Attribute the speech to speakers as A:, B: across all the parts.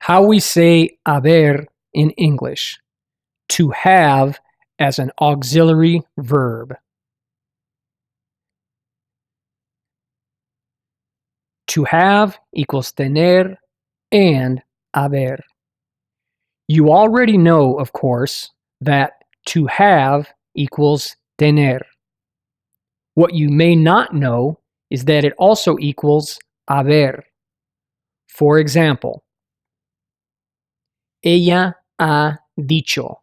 A: How we say haber in English. To have as an auxiliary verb. To have equals tener and haber. You already know, of course, that to have equals tener. What you may not know is that it also equals haber. For example, ella ha dicho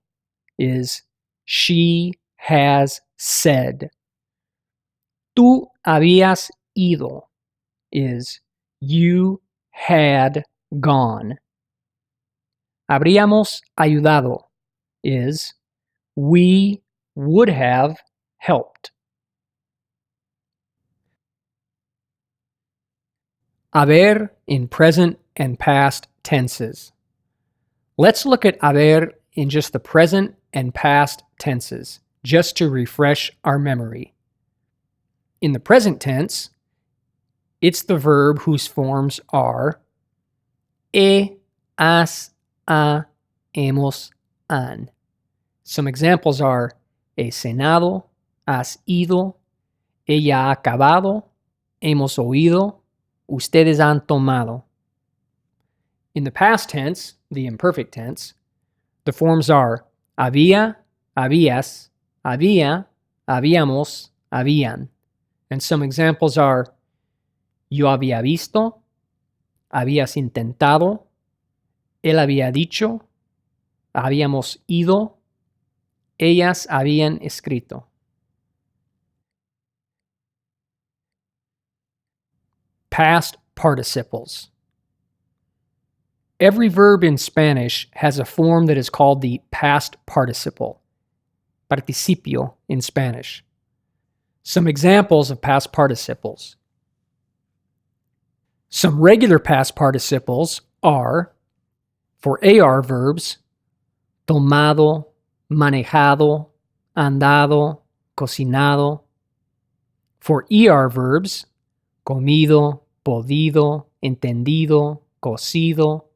A: is she has said. Tú habías ido is you had gone. Habríamos ayudado is we would have helped. Haber in present and past tenses. Let's look at haber in just the present and past tenses, just to refresh our memory. In the present tense, it's the verb whose forms are he, has, ha, hemos, han. Some examples are he cenado, has ido, ella ha acabado, hemos oído, ustedes han tomado. In the past tense, the imperfect tense, the forms are había, habías, había, habíamos, habían. And some examples are yo había visto, habías intentado, él había dicho, habíamos ido, ellas habían escrito. Past participles. Every verb in Spanish has a form that is called the past participle, participio in Spanish. Some examples of past participles. Some regular past participles are, for AR verbs, tomado, manejado, andado, cocinado. For ER verbs, comido, podido, entendido, cocido.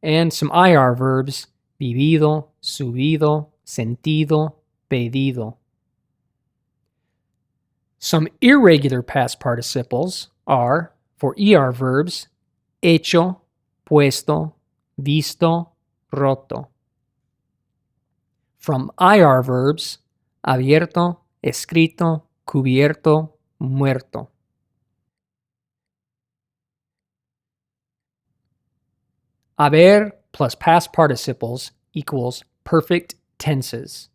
A: And some IR verbs, vivido, subido, sentido, pedido. Some irregular past participles are, for ER verbs, hecho, puesto, visto, roto. From IR verbs, abierto, escrito, cubierto, muerto. Haber plus past participles equals perfect tenses.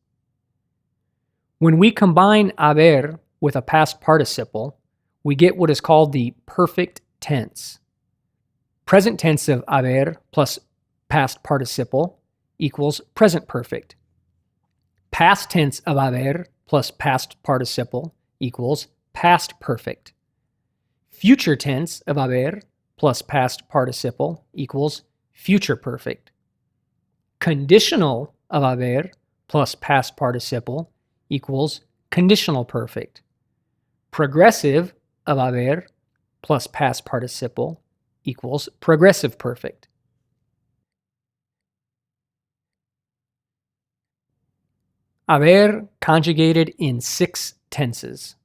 A: When we combine haber with a past participle, we get what is called the perfect tense. Present tense of haber plus past participle equals present perfect. Past tense of haber plus past participle equals past perfect. Future tense of haber plus past participle equals future perfect. Conditional of haber plus past participle equals conditional perfect. Progressive of haber plus past participle equals progressive perfect. Haber conjugated in 6 tenses.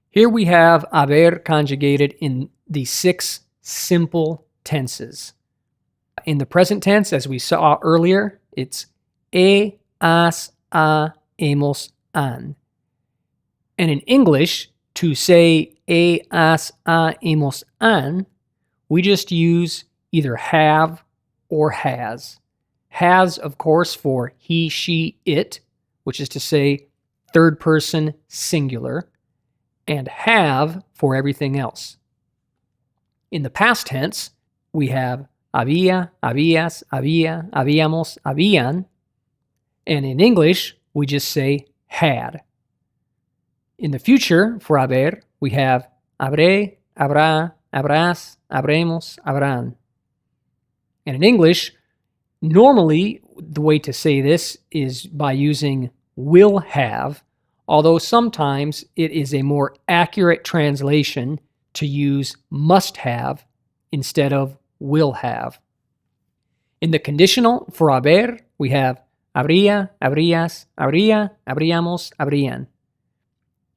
A: Here we have haber conjugated in the 6 simple tenses. In the present tense, as we saw earlier, it's he, has, ha, hemos, han. And in English, to say he, has, ha, hemos, han, we just use either have or has. Has, of course, for he, she, it, which is to say third person singular, and have for everything else. In the past tense, we have había, habías, había, habíamos, habían, and in English, we just say had. In the future, for haber, we have habré, habrá, habrás, habremos, habrán. And in English, normally, the way to say this is by using will have, although sometimes it is a more accurate translation to use must have instead of will have. In the conditional for haber, we have habría, habrías, habría, habríamos, habrían.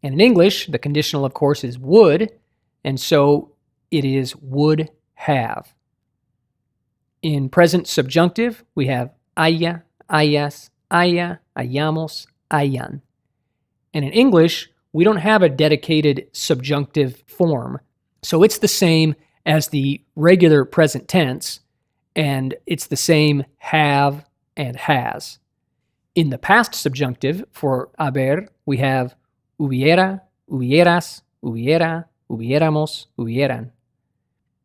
A: And in English, the conditional, of course, is would, and so it is would have. In present subjunctive, we have haya, hayas, haya, hayamos, hayan. And in English, we don't have a dedicated subjunctive form, so it's the same as the regular present tense, and it's the same have and has. In the past subjunctive for haber, we have hubiera, hubieras, hubiera, hubiéramos, hubieran.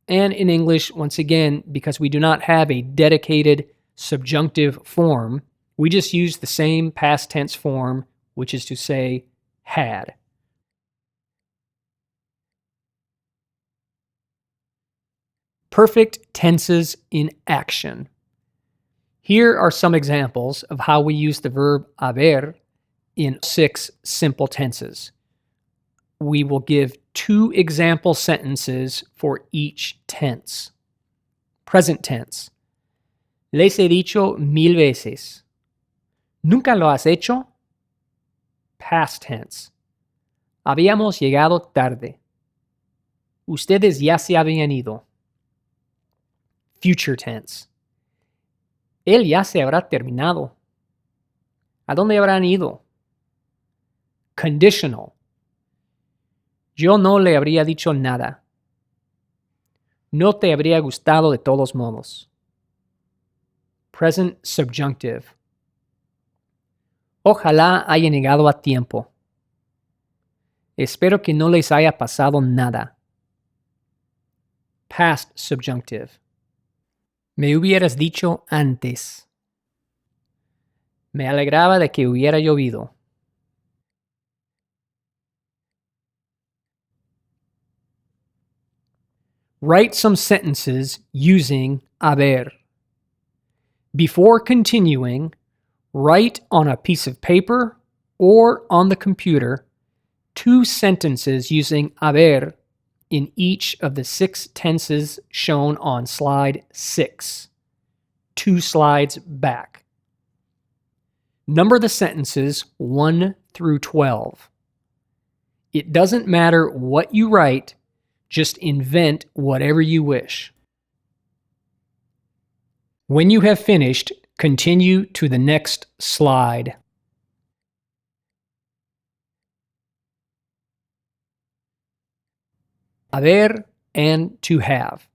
A: And in English, once again, because we do not have a dedicated subjunctive form, we just use the same past tense form, which is to say, had. Perfect tenses in action. Here are some examples of how we use the verb haber in 6 simple tenses. We will give 2 example sentences for each tense. Present tense. Les he dicho 1000 veces. ¿Nunca lo has hecho? Past tense. Habíamos llegado tarde. Ustedes ya se habían ido. Future tense. Él ya se habrá terminado. ¿A dónde habrán ido? Conditional. Yo no le habría dicho nada. No te habría gustado de todos modos. Present subjunctive. Ojalá hayan llegado a tiempo. Espero que no les haya pasado nada. Past subjunctive. Me hubieras dicho antes. Me alegraba de que hubiera llovido. Write some sentences using haber. Before continuing, write on a piece of paper or on the computer 2 sentences using haber in each of the 6 tenses shown on slide 6, 2 slides back. Number the sentences 1 through 12. It doesn't matter what you write, just invent whatever you wish. When you have finished, continue to the next slide. Haber and to have.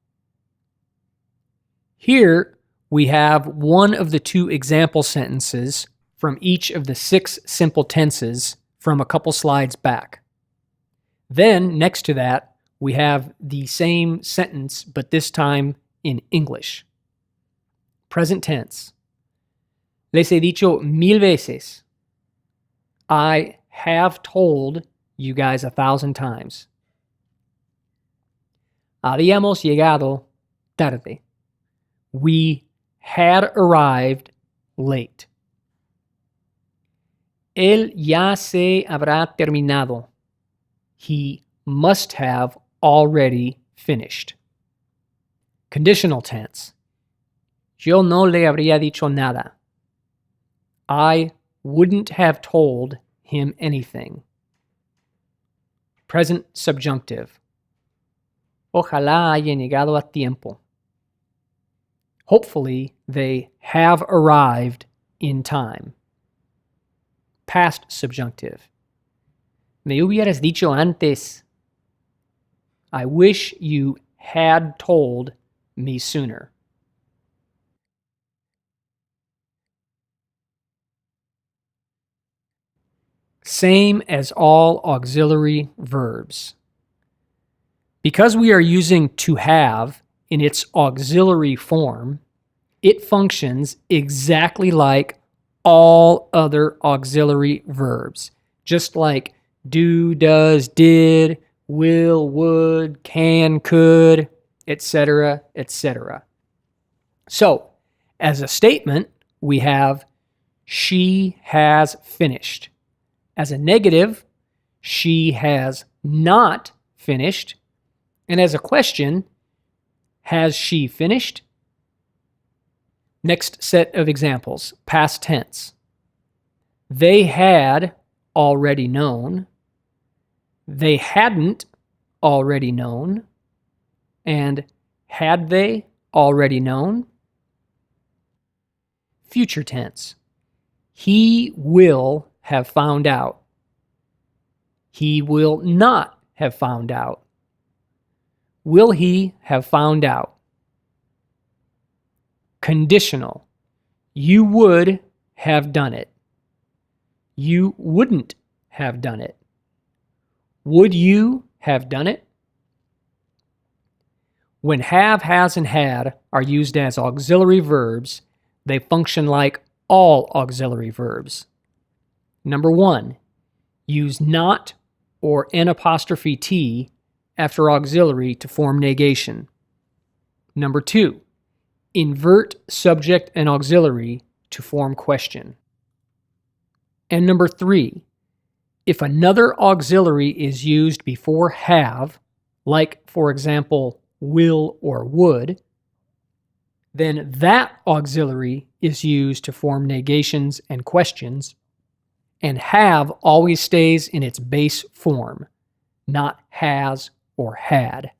A: Here we have one of the 2 example sentences from each of the 6 simple tenses from a couple slides back. Then, next to that, we have the same sentence, but this time in English. Present tense. Les he dicho 1000 veces. I have told you guys 1,000 times. Habíamos llegado tarde. We had arrived late. Él ya se habrá terminado. He must have already finished. Conditional tense. Yo no le habría dicho nada. I wouldn't have told him anything. Present subjunctive. Ojalá hayan llegado a tiempo. Hopefully, they have arrived in time. Past subjunctive. Me hubieras dicho antes. I wish you had told me sooner. Same as all auxiliary verbs. Because we are using to have in its auxiliary form, it functions exactly like all other auxiliary verbs, just like do, does, did, will, would, can, could, etc., etc. So, as a statement, we have she has finished. As a negative, she has not finished. And as a question, Has she finished? Next set of examples, past tense. They had already known. They hadn't already known. And had they already known? Future tense. He will have found out. He will not have found out. Will he have found out? Conditional. You would have done it. You wouldn't have done it. Would you have done it? When have, has, and had are used as auxiliary verbs, they function like all auxiliary verbs. Number 1, use not or N' after auxiliary to form negation. Number 2, invert subject and auxiliary to form question. And number 3, if another auxiliary is used before have, like for example, will or would, then that auxiliary is used to form negations and questions, and have always stays in its base form, not has or had.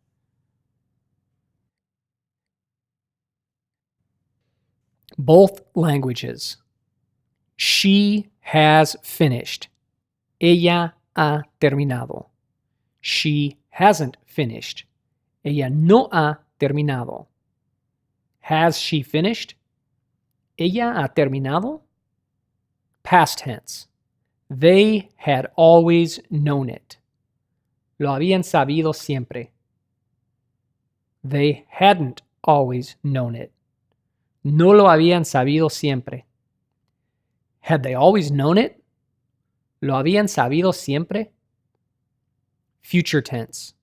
A: Both languages. She has finished. Ella ha terminado. She hasn't finished. Ella no ha terminado. Has she finished? Ella ha terminado. Past tense. They had always known it. Lo habían sabido siempre. They hadn't always known it. No lo habían sabido siempre. Had they always known it? Lo habían sabido siempre. Future tense.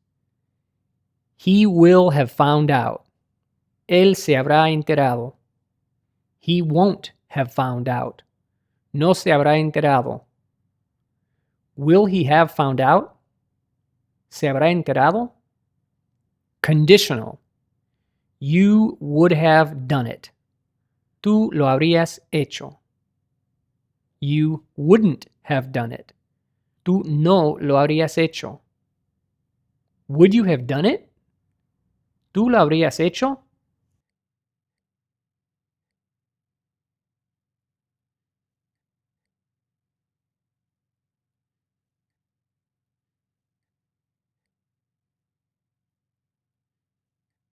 A: He will have found out. Él se habrá enterado. He won't have found out. No se habrá enterado. Will he have found out? ¿Se habrá enterado? Conditional. You would have done it. Tú lo habrías hecho. You wouldn't have done it. Tú no lo habrías hecho. Would you have done it? ¿Tú lo habrías hecho?